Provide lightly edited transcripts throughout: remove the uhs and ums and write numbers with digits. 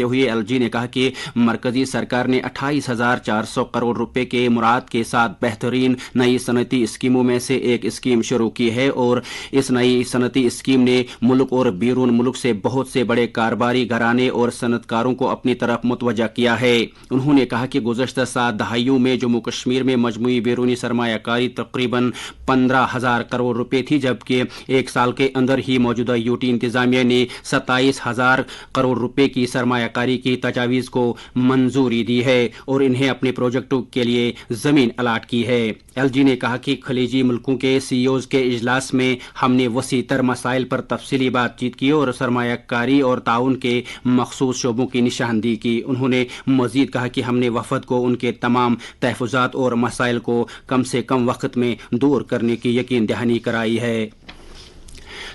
करते हुए एलजी ने कहा कि मरकजी सरकार ने 28,400 करोड़ रुपए के मुराद के साथ बेहतरीन नई सनती स्कीमों में से एक स्कीम शुरू की है और इस नई सनती स्कीम ने मुल्क और बैरून मुल्क से बहुत से बड़े कारोबारी घराने और सनतकारों को अपनी तरफ मुतवज्जा किया है। उन्होंने कहा कि गुज़श्ता 7 दहाइयों में जम्मू कश्मीर में मजमूई बैरूनी सरमायाकारी तकरीबन 15,000 करोड़ रुपए थी, जबकि एक साल के अंदर ही मौजूदा यूटी इंतजामिया ने 27,000 करोड़ रुपए की सरमायाकारी की तजावीज़ को मंजूरी दी है और इन्हें अपने प्रोजेक्टों के लिए जमीन अलाट की है। एलजी ने कहा कि खलीजी मुल्कों के सीईओज के इजलास में हमने वसी तर मसाइल पर तफसीली बातचीत की और सरमायाकारी और ताउन के मखसूस शोबों की निशानदी की। उन्होंने मजीद कहा कि हमने वफद को उनके तमाम तहफ़्फ़ुज़ात और मसाइल को कम से कम वक्त में दूर करने की यकीन दहानी कराई है।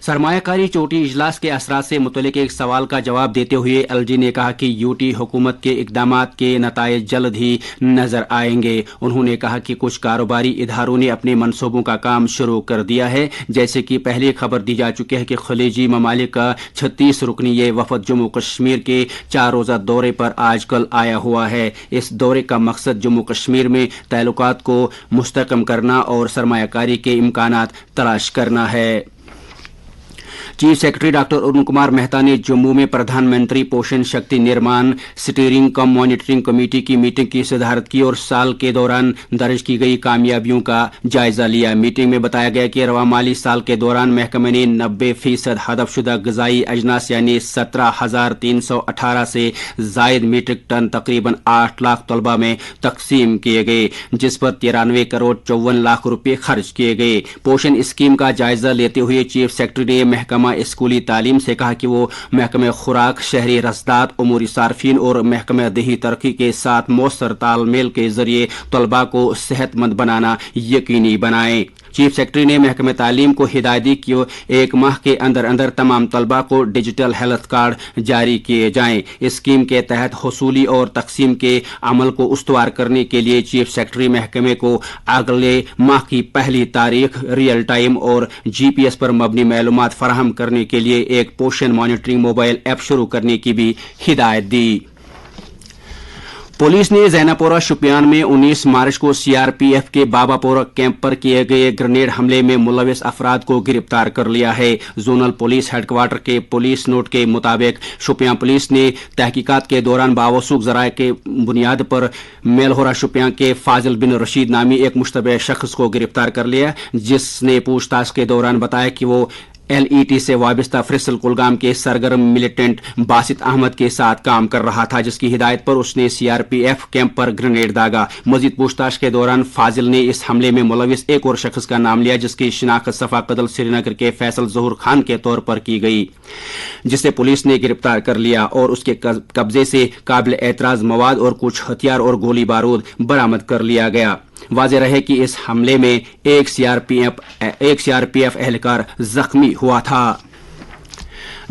सरमायाकारी चोटी इजलास के असरात से मुतल्लिक एक सवाल का जवाब देते हुए एलजी ने कहा कि यूटी हुकूमत के इकदामात के नताइज जल्द ही नजर आएंगे। उन्होंने कहा कि कुछ कारोबारी इदारों ने अपने मनसूबों का काम शुरू कर दिया है, जैसे कि पहले खबर दी जा चुकी है कि खलीजी ममालिक का 36 रुकनी ये वफद जम्मू कश्मीर के 4 रोज़ा दौरे पर आजकल आया हुआ है। इस दौरे का मकसद जम्मू कश्मीर में ताल्लुकात को मुस्तहकम करना और सरमायाकारी के इम्कानात तलाश करना है। Chief secretary doctor Arun Kumar Mehta ने जम्मू में प्रधानमंत्री पोषण शक्ति निर्माण स्टीयरिंग कम मॉनिटरिंग कमेटी की मीटिंग की सदारत की और साल के दौरान दर्ज की गई कामयाबियों का जायजा लिया। मीटिंग में बताया गया कि रवा माली साल के दौरान महकमे ने 90% हदफशुदा गजाई अजनास यानी 17,318 से जायद मीट्रिक टन तकरीबन 8 लाख तलबा में तकसीम किए गए, जिस पर 93 करोड़ 54 लाख रुपए खर्च किए गए। पोषण स्कीम का जायजा लेते हुए चीफ सेक्रेटरी ने महकमा स्कूली तालीम से कहा कि वो महकमे खुराक, शहरी रसदात, उमूरी सार्फिन और महकमे देही तरक्की के साथ मौसर तालमेल के जरिए तलबा को सेहतमंद बनाना यकीनी बनाएं। चीफ सेक्रेटरी ने महकमे तालीम को हिदायत दी कि 1 माह के अंदर अंदर तमाम तलबा को डिजिटल हेल्थ कार्ड जारी किए जाएं। इस स्कीम के तहत हुसूली और तकसीम के अमल को उस्तवार करने के लिए चीफ सेक्रेटरी महकमे को अगले माह की पहली तारीख रियल टाइम और GPS पर मबनी मालूमात फराहम करने के लिए एक पोषण मॉनिटरिंग मोबाइल ऐप शुरू करने की भी हिदायत दी। पुलिस ने जैनापोरा शुपियान में 19 मार्च को CRPF के बाबापोरा कैंप पर किए गए ग्रेनेड हमले में मुलविस अफराद को गिरफ्तार कर लिया है। जोनल पुलिस हेडक्वार्टर के पुलिस नोट के मुताबिक शुपियान पुलिस ने तहकीकात के दौरान बावसूख जराये के बुनियाद पर मेलहोरा शुपियान के फाजिल बिन रशीद नामी एक मुश्तबह शख्स को गिरफ्तार कर लिया, जिसने पूछताछ के दौरान बताया कि वो LET से वाबस्ता फ्रिसल कुलगाम के सरगर्म मिलिटेंट बासित अहमद के साथ काम कर रहा था, जिसकी हिदायत पर उसने CRPF कैंप पर ग्रेनेड दागा। मजीद पूछताछ के दौरान फाजिल ने इस हमले में मुलविस एक और शख्स का नाम लिया, जिसकी शिनाख्त सफा कदल श्रीनगर के फैसल जहूर खान के तौर पर की गई, जिसे पुलिस ने गिरफ्तार कर लिया और उसके कब्जे से काबिल एतराज मवाद और कुछ हथियार और गोली बारूद बरामद कर लिया गया। वाज़ेह रहे कि इस हमले में एक CRPF एहलकार जख्मी हुआ था।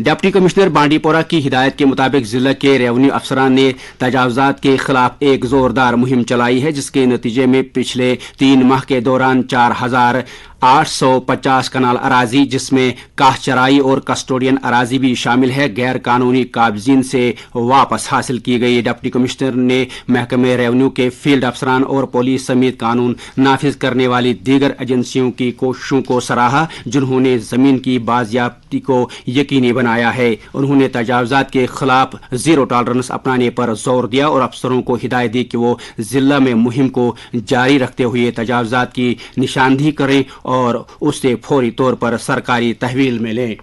डिप्टी कमिश्नर बांडीपोरा की हिदायत के मुताबिक जिला के रेवेन्यू अफसरान ने तजावुजात के खिलाफ एक जोरदार मुहिम चलाई है, जिसके नतीजे में पिछले 3 माह के दौरान 4,850 कनाल अराजी, जिसमें काह चराई और कस्टोडियन अराजी भी शामिल है, गैर कानूनी काबजीन से वापस हासिल की गई। डिप्टी कमिश्नर ने महकमे रेवेन्यू के फील्ड अफसरान और पुलिस समेत कानून नाफिज करने वाली दीगर एजेंसियों की कोशिशों को सराहा, जिन्होंने जमीन की बाजियाबती को यकीनी बनाया है। उन्होंने तजावुजात के खिलाफ जीरो टॉलरेंस अपनाने पर जोर दिया और अफसरों को हिदायत दी कि वो जिला में मुहिम को जारी रखते हुए तजावुजात की निशानदेही करें और उससे फौरी तौर पर सरकारी तहवील में लें।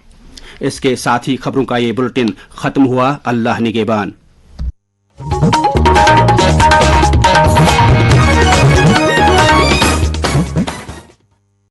इसके साथ ही खबरों का ये बुलेटिन खत्म हुआ। अल्लाह निगहबान।